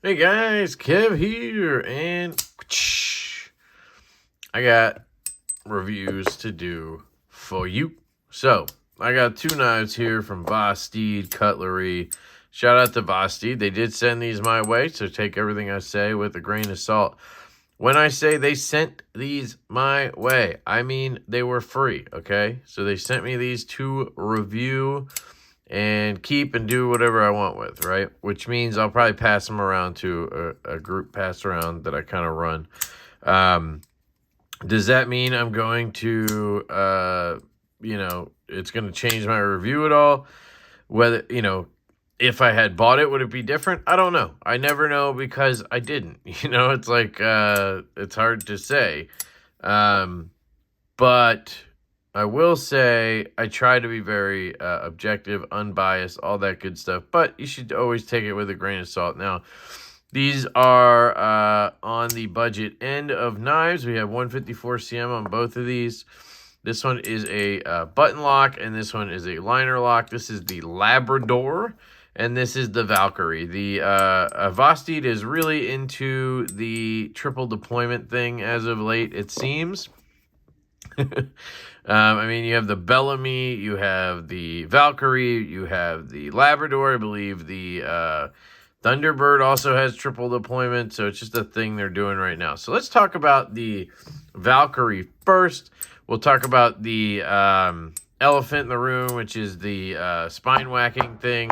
Hey guys, Kev here, and I got reviews to do for you. So, I got two knives here from Vosteed Cutlery. Shout out to Vosteed. They did send these my way, so take everything I say with a grain of salt. When I say they sent these my way, I mean they were free, okay? So they sent me these to review and keep and do whatever I want with, right? Which means I'll probably pass them around to a group pass around that I kind of run. Does that mean I'm going to, it's going to change my review at all? Whether, if I had bought it, would it be different? I don't know. I never know because I didn't. It's like, it's hard to say. But I will say I try to be very objective, unbiased, all that good stuff. But you should always take it with a grain of salt. Now, these are on the budget end of knives. We have 154 cm on both of these. This one is a button lock, and this one is a liner lock. This is the Labrador, and this is the Valkyrie. The Vosteed is really into the triple deployment thing as of late, it seems. I mean, you have the Bellamy, you have the Valkyrie, you have the Labrador. I believe the Thunderbird also has triple deployment, so it's just a thing they're doing right now. So let's talk about the Valkyrie first. We'll talk about the elephant in the room, which is the spine whacking thing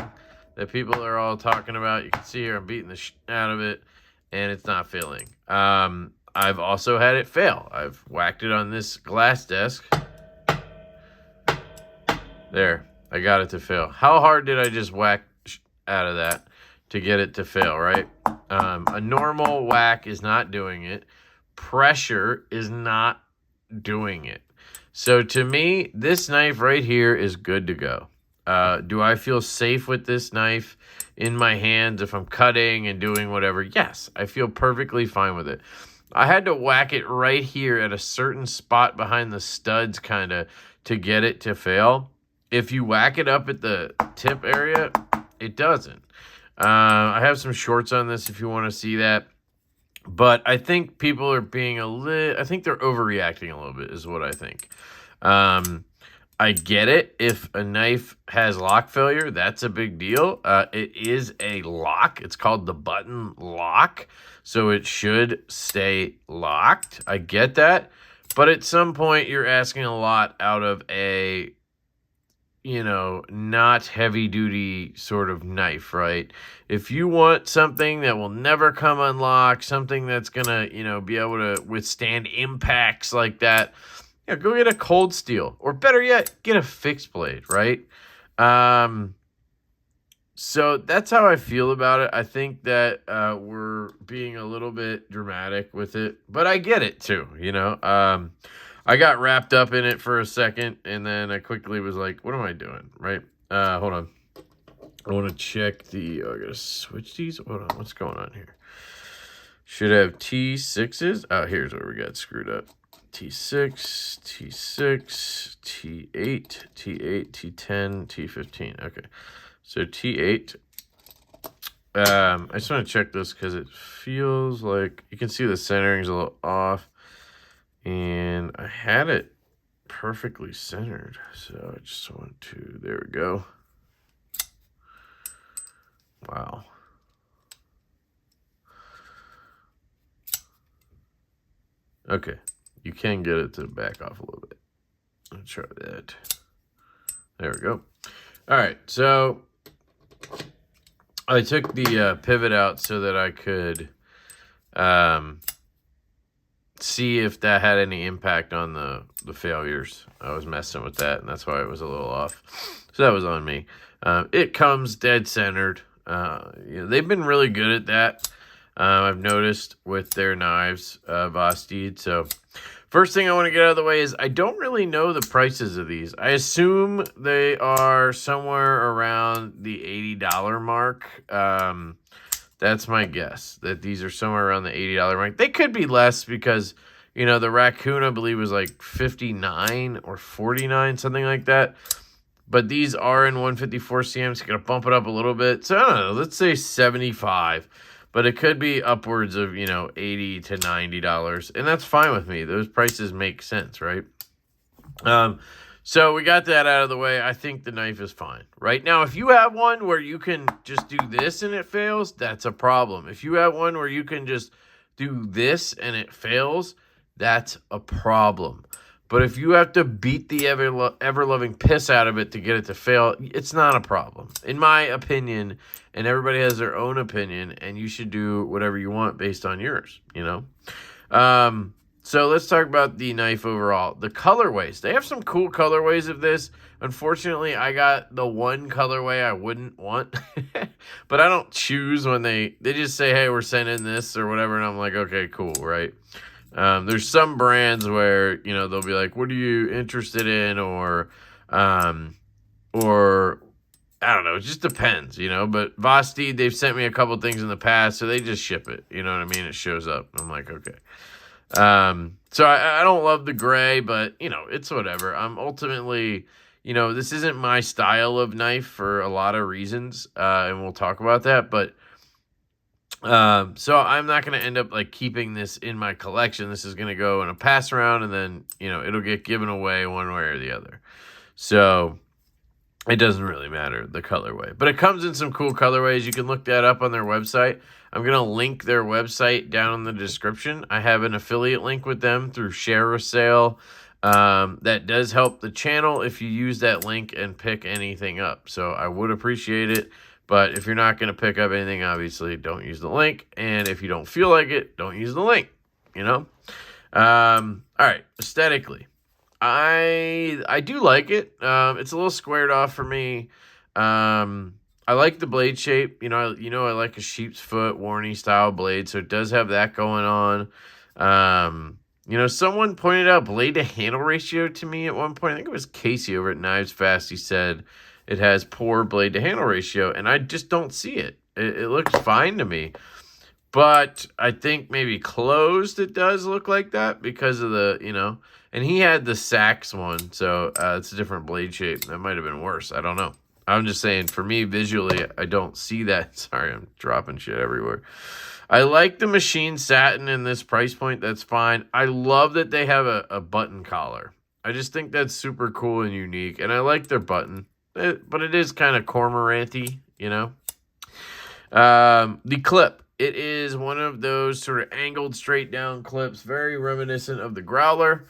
that people are all talking about. You can see here I'm beating the shit out of it, and it's not failing. I've also had it fail. I've whacked it on this glass desk. There, I got it to fail. How hard did I just whack out of that to get it to fail, right? A normal whack is not doing it. Pressure is not doing it. So to me, this knife right here is good to go. Do I feel safe with this knife in my hands if I'm cutting and doing whatever? Yes, I feel perfectly fine with it. I had to whack it right here at a certain spot behind the studs kind of to get it to fail. If you whack it up at the tip area, it doesn't. I have some shorts on this if you want to see that. But I think people are being I think they're overreacting a little bit is what I think. I get it. If a knife has lock failure, that's a big deal. It is a lock. It's called the button lock. So it should stay locked. I get that. But at some point, you're asking a lot out of a, not heavy duty sort of knife, right? If you want something that will never come unlocked, something that's going to, be able to withstand impacts like that, go get a cold steel, or better yet, get a fixed blade, right? So that's how I feel about it. I think that we're being a little bit dramatic with it, but I get it too, I got wrapped up in it for a second, and then I quickly was like, what am I doing, right? Hold on. I want to check I gotta switch these. Hold on, what's going on here? Should have T6s. Oh, here's where we got screwed up. T6, T6, T8, T8, T10, T15. Okay, so T8. I just want to check this because it feels like you can see the centering's a little off, and I had it perfectly centered. So I just want to. There we go. Wow. Okay. You can get it to back off a little bit. Let's try that. There we go. All right, so I took the pivot out so that I could see if that had any impact on the failures. I was messing with that, and that's why it was a little off. So that was on me. It comes dead centered. They've been really good at that. I've noticed with their knives, Vosteed. So first thing I want to get out of the way is I don't really know the prices of these. I assume they are somewhere around the $80 mark. That's my guess, that these are somewhere around the $80 mark. They could be less because, the Raccoon, I believe, was like $59 or $49, something like that. But these are in 154 cm, so you got to bump it up a little bit. So I don't know, let's say 75. but it could be upwards of, you know, $80 to $90, and that's fine with me. Those prices make sense, right? So we got that out of the way. I think the knife is fine. Right now, if you have one where you can just do this and it fails, that's a problem. If you have one where you can just do this and it fails, that's a problem. But if you have to beat the ever-loving piss out of it to get it to fail, it's not a problem, in my opinion. And everybody has their own opinion, and you should do whatever you want based on yours, you know? So let's talk about the knife overall. The colorways. They have some cool colorways of this. Unfortunately, I got the one colorway I wouldn't want. But I don't choose when they just say, hey, we're sending this or whatever. And I'm like, okay, cool, right? There's some brands where, you know, they'll be like, what are you interested in? Or I don't know. It just depends, you know. But Vosteed, they've sent me a couple things in the past, so they just ship it. You know what I mean? It shows up. I'm like, okay. So I don't love the gray, but, you know, it's whatever. I'm ultimately, you know, this isn't my style of knife for a lot of reasons, and we'll talk about that, but, so I'm not going to end up, like, keeping this in my collection. This is going to go in a pass around, and then, you know, it'll get given away one way or the other. So it doesn't really matter, the colorway. But it comes in some cool colorways. You can look that up on their website. I'm going to link their website down in the description. I have an affiliate link with them through Share a Sale. That does help the channel if you use that link and pick anything up. So I would appreciate it. But if you're not going to pick up anything, obviously, don't use the link. And if you don't feel like it, don't use the link, you know? All right, aesthetically. I do like it. It's a little squared off for me. I like the blade shape. You know, I like a sheep's foot, Warney style blade, so it does have that going on. You know, someone pointed out blade to handle ratio to me at one point. I think it was Casey over at Knives Fast. He said it has poor blade to handle ratio, and I just don't see it. It looks fine to me. But I think maybe closed it does look like that because of the, you know, and he had the Saks one, so it's a different blade shape. That might have been worse. I don't know. I'm just saying, for me, visually, I don't see that. Sorry, I'm dropping shit everywhere. I like the machine satin in this price point. That's fine. I love that they have a button collar. I just think that's super cool and unique, and I like their button. But it is kind of cormorant-y, you know. The clip. It is one of those sort of angled straight down clips, very reminiscent of the Growler.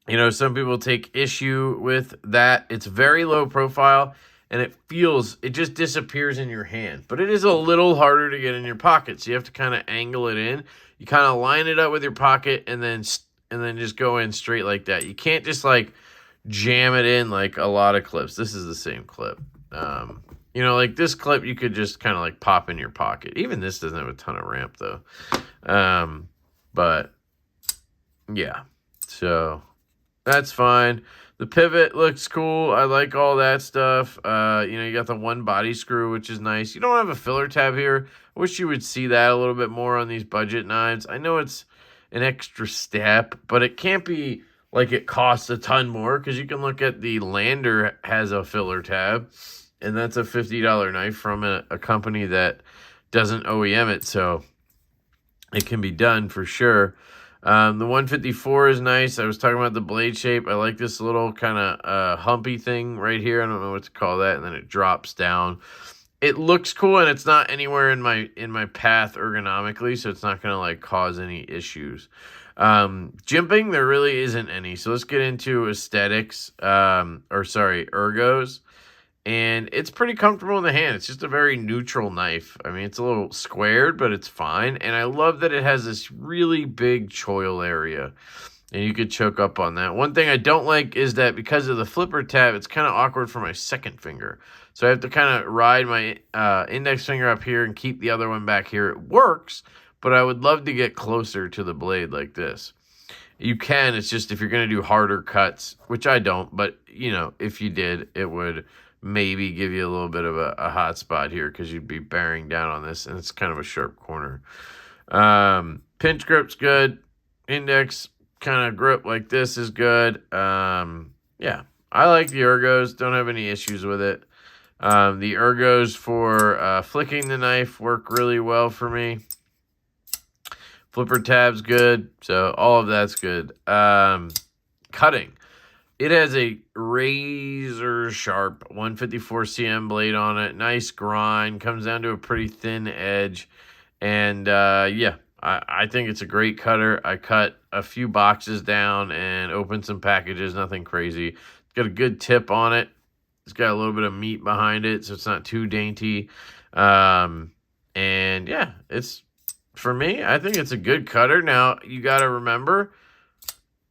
You know, some people take issue with that. It's very low profile, and it just disappears in your hand. But it is a little harder to get in your pocket, so you have to kind of angle it in. You kind of line it up with your pocket, and then just go in straight like that. You can't just, like, jam it in like a lot of clips. This is the same clip. You know, like this clip, you could just kind of like pop in your pocket. Even this doesn't have a ton of ramp, though. But, yeah. So, that's fine. The pivot looks cool. I like all that stuff. You know, you got the one body screw, which is nice. You don't have a filler tab here. I wish you would see that a little bit more on these budget knives. I know it's an extra step, but it can't be like it costs a ton more, because you can look at the Lander has a filler tab, and that's a $50 knife from a company that doesn't OEM it, so it can be done for sure. The 154 is nice. I was talking about the blade shape. I like this little kind of humpy thing right here. I don't know what to call that, and then it drops down. It looks cool, and it's not anywhere in my path ergonomically, so it's not going to like cause any issues. Jimping, there really isn't any. So let's get into aesthetics, ergos. And it's pretty comfortable in the hand. It's just a very neutral knife. I mean, it's a little squared, but it's fine. And I love that it has this really big choil area, and you could choke up on that. One thing I don't like is that because of the flipper tab, it's kind of awkward for my second finger. So I have to kind of ride my index finger up here and keep the other one back here. It works, but I would love to get closer to the blade like this. You can, it's just if you're going to do harder cuts, which I don't, but, you know, if you did, it would maybe give you a little bit of a hot spot here, because you'd be bearing down on this, and it's kind of a sharp corner. Pinch grip's good. Index kind of grip like this is good. Yeah, I like the ergos. Don't have any issues with it. The ergos for flicking the knife work really well for me. Flipper tab's good, so all of that's good. Cutting. It has a razor sharp 154 cm blade on it. Nice grind. Comes down to a pretty thin edge. And yeah, I think it's a great cutter. I cut a few boxes down and opened some packages. Nothing crazy. It's got a good tip on it. It's got a little bit of meat behind it, so it's not too dainty. And yeah, it's, for me, I think it's a good cutter. Now, you got to remember,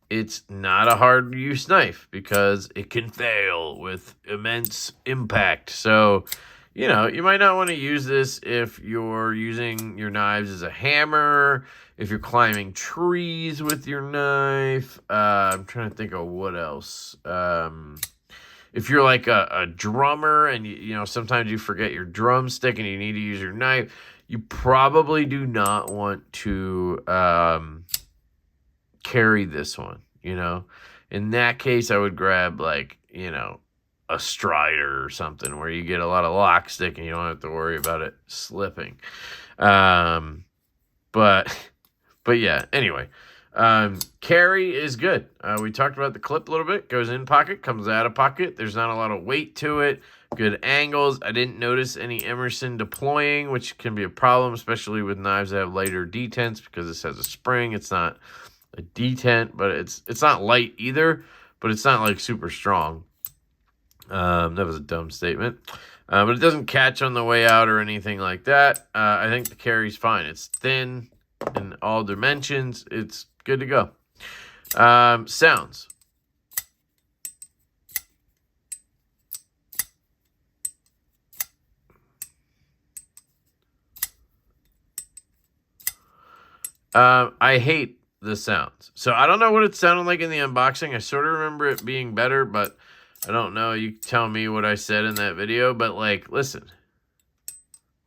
it's not a hard use knife because it can fail with immense impact. So, you know, you might not want to use this if you're using your knives as a hammer, if you're climbing trees with your knife. I'm trying to think of what else. If you're like a drummer and, you know, sometimes you forget your drumstick and you need to use your knife, you probably do not want to carry this one, you know. In that case, I would grab, like, you know, a Strider or something where you get a lot of lock stick and you don't have to worry about it slipping. But yeah, anyway, carry is good. We talked about the clip a little bit. Goes in pocket, comes out of pocket. There's not a lot of weight to it. Good angles. I didn't notice any Emerson deploying, which can be a problem, especially with knives that have lighter detents, because this has a spring. It's not a detent, but it's not light either, but it's not like super strong. That was a dumb statement. But it doesn't catch on the way out or anything like that. I think the carry's fine. It's thin in all dimensions. It's good to go. Sounds. I hate the sounds. So I don't know what it sounded like in the unboxing. I sort of remember it being better, but I don't know. You tell me what I said in that video. But, like, listen.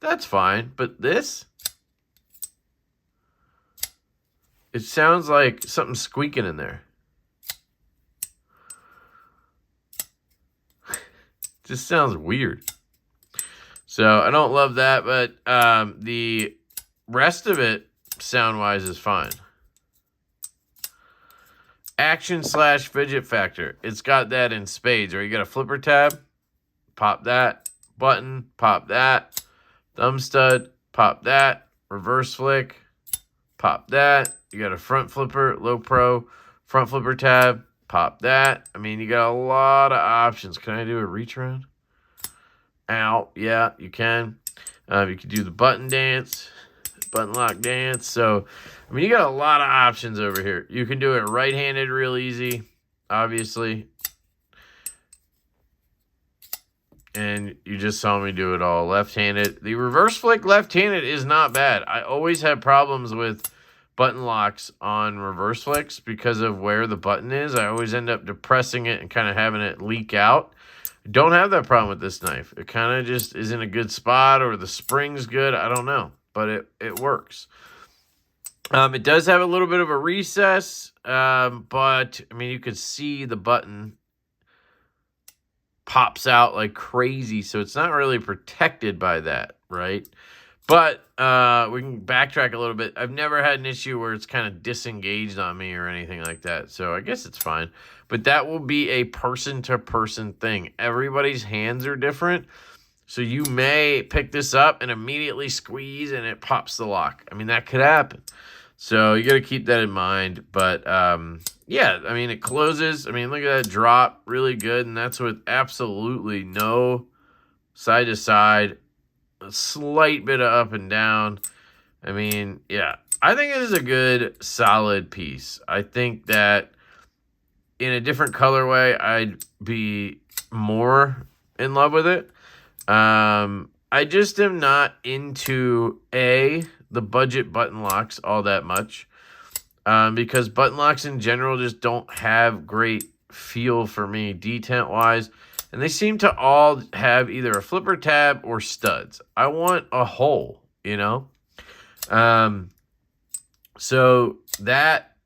That's fine. But this? It sounds like something squeaking in there. Just sounds weird. So I don't love that, but the rest of it, sound-wise, is fine. Action / fidget factor. It's got that in spades. Or you got a flipper tab, pop that. Button, pop that. Thumb stud, pop that. Reverse flick, pop that. You got a front flipper, low pro, front flipper tab, pop that. I mean, you got a lot of options. Can I do a reach around? Ow. Yeah, you can. You can do the button dance, button lock dance. So, I mean, you got a lot of options over here. You can do it right-handed real easy, obviously. And you just saw me do it all left-handed. The reverse flick left-handed is not bad. I always have problems with button locks on reverse flicks because of where the button is. I always end up depressing it and kind of having it leak out. Don't have that problem with this knife. It kind of just is in a good spot, or the spring's good. I don't know, but it works. It does have a little bit of a recess, but I mean, you could see the button pops out like crazy, so it's not really protected by that, right? But we can backtrack a little bit. I've never had an issue where it's kind of disengaged on me or anything like that, so I guess it's fine. But that will be a person-to-person thing. Everybody's hands are different, so you may pick this up and immediately squeeze and it pops the lock. I mean, that could happen. So you got to keep that in mind. But yeah, I mean, it closes. I mean, look at that drop, really good, and that's with absolutely no side-to-side, a slight bit of up and down. I mean, yeah, I think it is a good, solid piece. I think that in a different colorway, I'd be more in love with it. I just am not into, the budget button locks all that much. Because button locks in general just don't have great feel for me, detent-wise. And they seem to all have either a flipper tab or studs. I want a hole, you know? So that,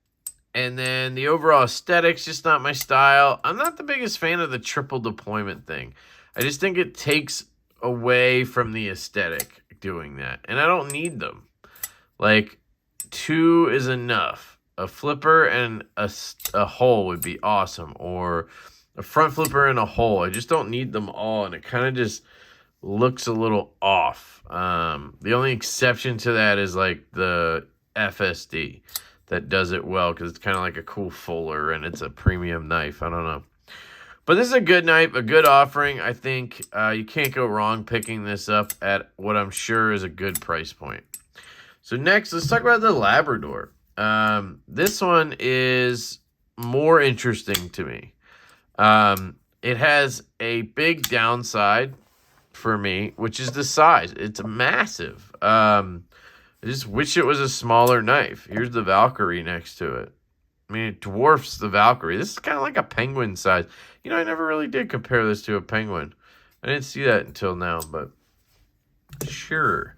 and then the overall aesthetics, just not my style. I'm not the biggest fan of the triple deployment thing. I just think it takes away from the aesthetic doing that. And I don't need them. Like, 2 is enough. A flipper and a hole would be awesome. Or a front flipper and a hole. I just don't need them all. And it kind of just looks a little off. The only exception to that is like the FSD that does it well, because it's kind of like a cool fuller and it's a premium knife. I don't know. But this is a good knife, a good offering. I think you can't go wrong picking this up at what I'm sure is a good price point. So next, let's talk about the Labrador. This one is more interesting to me. It has a big downside for me, which is the size. It's massive. I just wish it was a smaller knife. Here's the Valkyrie next to it. I mean, it dwarfs the Valkyrie. This is kind of like a penguin size. You know, I never really did compare this to a penguin. I didn't see that until now, but sure.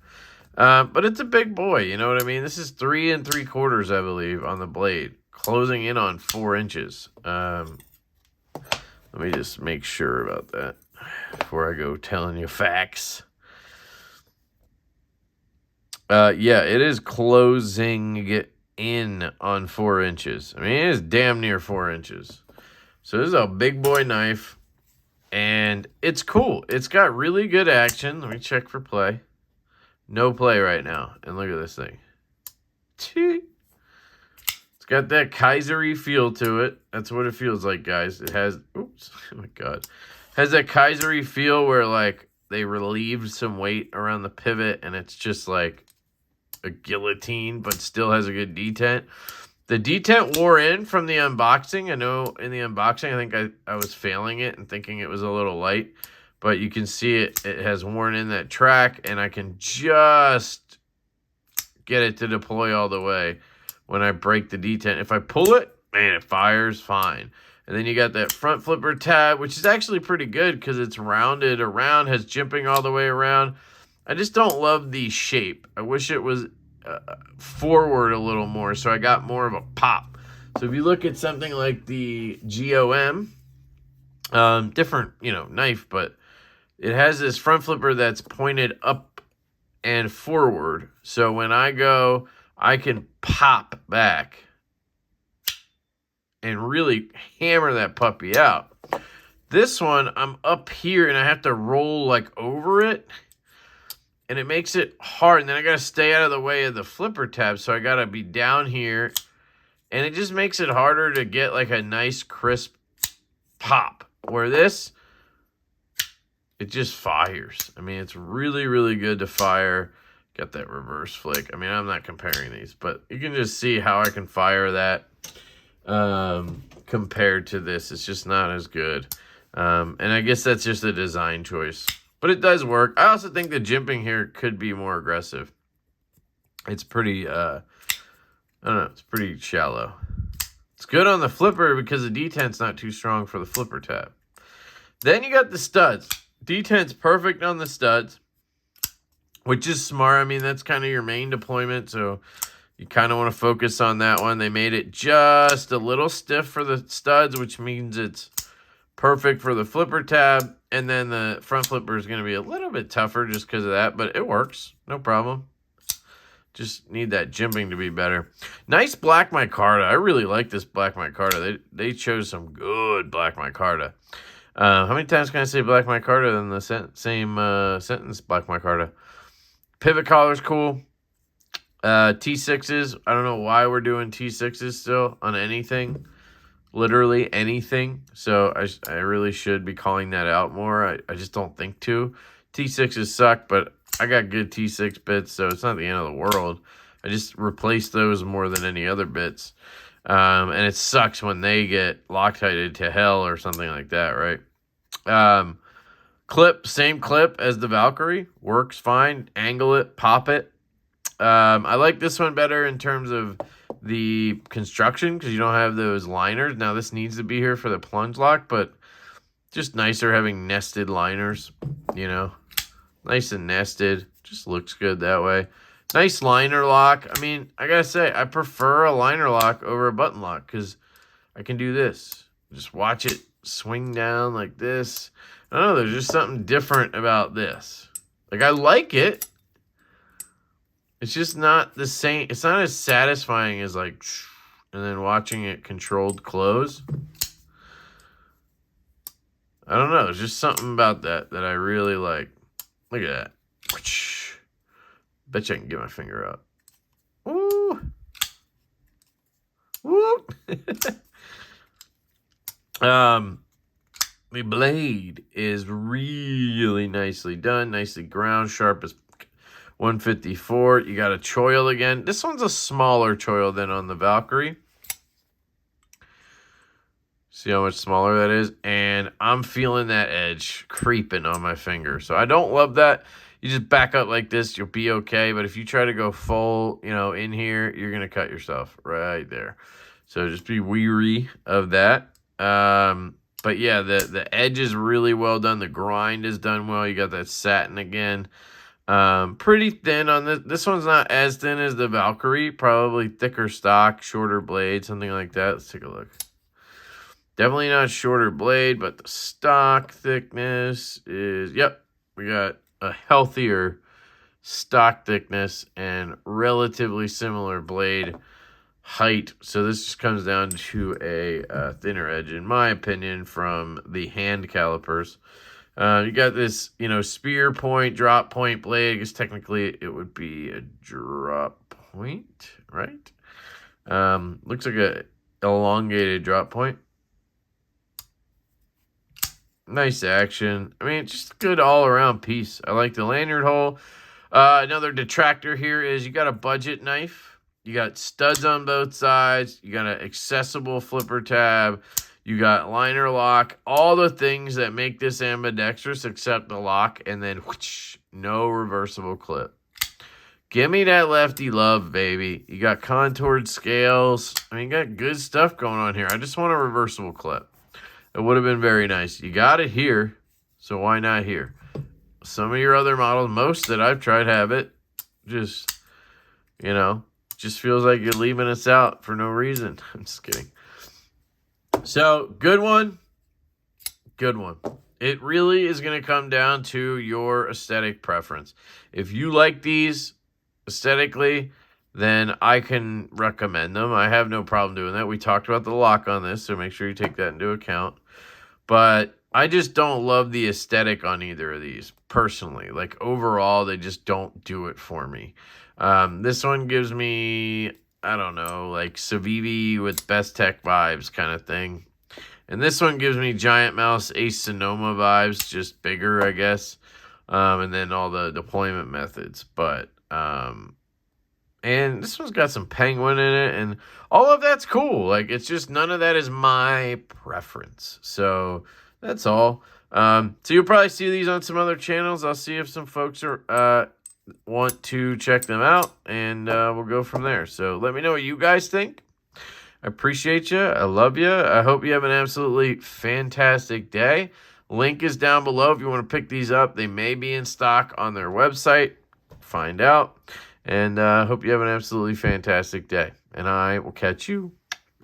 But it's a big boy, you know what I mean? This is 3 3/4, I believe, on the blade, closing in on 4 inches. Let me just make sure about that before I go telling you facts. Yeah, it is closing in on 4 inches. I mean, it is damn near 4 inches. So this is a big boy knife, and it's cool. It's got really good action. Let me check for play. No play right now. And look at this thing. It's got that Kaiser-y feel to it. That's what it feels like, guys. It has, oops, oh my God. Has that Kaiser-y feel where, like, they relieved some weight around the pivot, and it's just like a guillotine, but still has a good detent. The detent wore in from the unboxing. I know in the unboxing, I think I was failing it and thinking it was a little light. But you can see it has worn in that track, and I can just get it to deploy all the way when I break the detent. If I pull it, man, it fires fine. And then you got that front flipper tab, which is actually pretty good because it's rounded around, has jimping all the way around. I just don't love the shape. I wish it was forward a little more, so I got more of a pop. So if you look at something like the GOM, different, you know, knife, but it has this front flipper that's pointed up and forward. So when I go, I can pop back and really hammer that puppy out. This one, I'm up here and I have to roll like over it. And it makes it hard. And then I got to stay out of the way of the flipper tab. So I got to be down here. And it just makes it harder to get like a nice crisp pop. Where this, it just fires. I mean, it's really, really good to fire. Got that reverse flick. I mean, I'm not comparing these. But you can just see how I can fire that compared to this. It's just not as good. And I guess that's just a design choice. But it does work. I also think the jimping here could be more aggressive. It's pretty, I don't know, it's pretty shallow. It's good on the flipper because the detent's not too strong for the flipper tab. Then you got the studs. Detent's perfect on the studs, which is smart. I mean, that's kind of your main deployment, so you kind of want to focus on that one. They made it just a little stiff for the studs, which means it's perfect for the flipper tab. And then the front flipper is going to be a little bit tougher just because of that, but it works. No problem. Just need that jimping to be better. Nice black micarta. I really like this black micarta. They chose some good black micarta. How many times can I say black micarta in the same sentence? Black micarta. Pivot collar's cool. T6s. I don't know why we're doing T6s still on anything. Literally anything. So I really should be calling that out more. I just don't think to. T6s suck, but I got good T6 bits, so it's not the end of the world. I just replace those more than any other bits. And it sucks when they get Loctited to hell or something like that, right? Clip, same clip as the Valkyrie. Works fine. Angle it, pop it. I like this one better in terms of the construction because you don't have those liners. Now this needs to be here for the plunge lock, but just nicer having nested liners, you know. Nice and nested. Just looks good that way. Nice liner lock. I mean, I gotta say, I prefer a liner lock over a button lock because I can do this. Just watch it swing down like this. I don't know, there's just something different about this. Like, I like it. It's just not the same. It's not as satisfying as like, and then watching it controlled close. I don't know. There's just something about that I really like. Look at that. Bet you I can get my finger up. Woo! Woo! The blade is really nicely done. Nicely ground. Sharp as 154. You got a choil again. This one's a smaller choil than on the Valkyrie. See how much smaller that is? And I'm feeling that edge creeping on my finger. So I don't love that. You just back up like this, you'll be okay. But if you try to go full, in here, you're going to cut yourself right there. So just be weary of that. But yeah, the edge is really well done. The grind is done well. You got that satin again. Pretty thin on this. This one's not as thin as the Valkyrie. Probably thicker stock, shorter blade, something like that. Let's take a look. Definitely not shorter blade, but the stock thickness is, yep, we got a healthier stock thickness and relatively similar blade height. So this just comes down to a thinner edge, in my opinion, from the hand calipers. You got this, spear point, drop point blade. I guess technically it would be a drop point, right? Looks like a elongated drop point. Nice action. I mean, it's just a good all-around piece. I like the lanyard hole. Another detractor here is you got a budget knife. You got studs on both sides. You got an accessible flipper tab. You got liner lock. All the things that make this ambidextrous except the lock. And then whoosh, no reversible clip. Give me that lefty love, baby. You got contoured scales. I mean, you got good stuff going on here. I just want a reversible clip. It would have been very nice. You got it here, so why not here? Some of your other models, most that I've tried have it. Just, just feels like you're leaving us out for no reason. I'm just kidding. So, good one. Good one. It really is going to come down to your aesthetic preference. If you like these aesthetically, then I can recommend them. I have no problem doing that. We talked about the lock on this, so make sure you take that into account. But I just don't love the aesthetic on either of these, personally. Like, overall, they just don't do it for me. This one gives me, I don't know, like Civivi with Best Tech vibes kind of thing. And this one gives me Giant Mouse Ace Sonoma vibes, just bigger, I guess. And then all the deployment methods. But, and this one's got some penguin in it, and all of that's cool. Like, it's just none of that is my preference. So that's all. So you'll probably see these on some other channels. I'll see if some folks are want to check them out, and we'll go from there. So let me know what you guys think. I appreciate you. I love you. I hope you have an absolutely fantastic day. Link is down below if you want to pick these up. They may be in stock on their website. Find out. And I hope you have an absolutely fantastic day. And I will catch you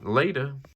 later.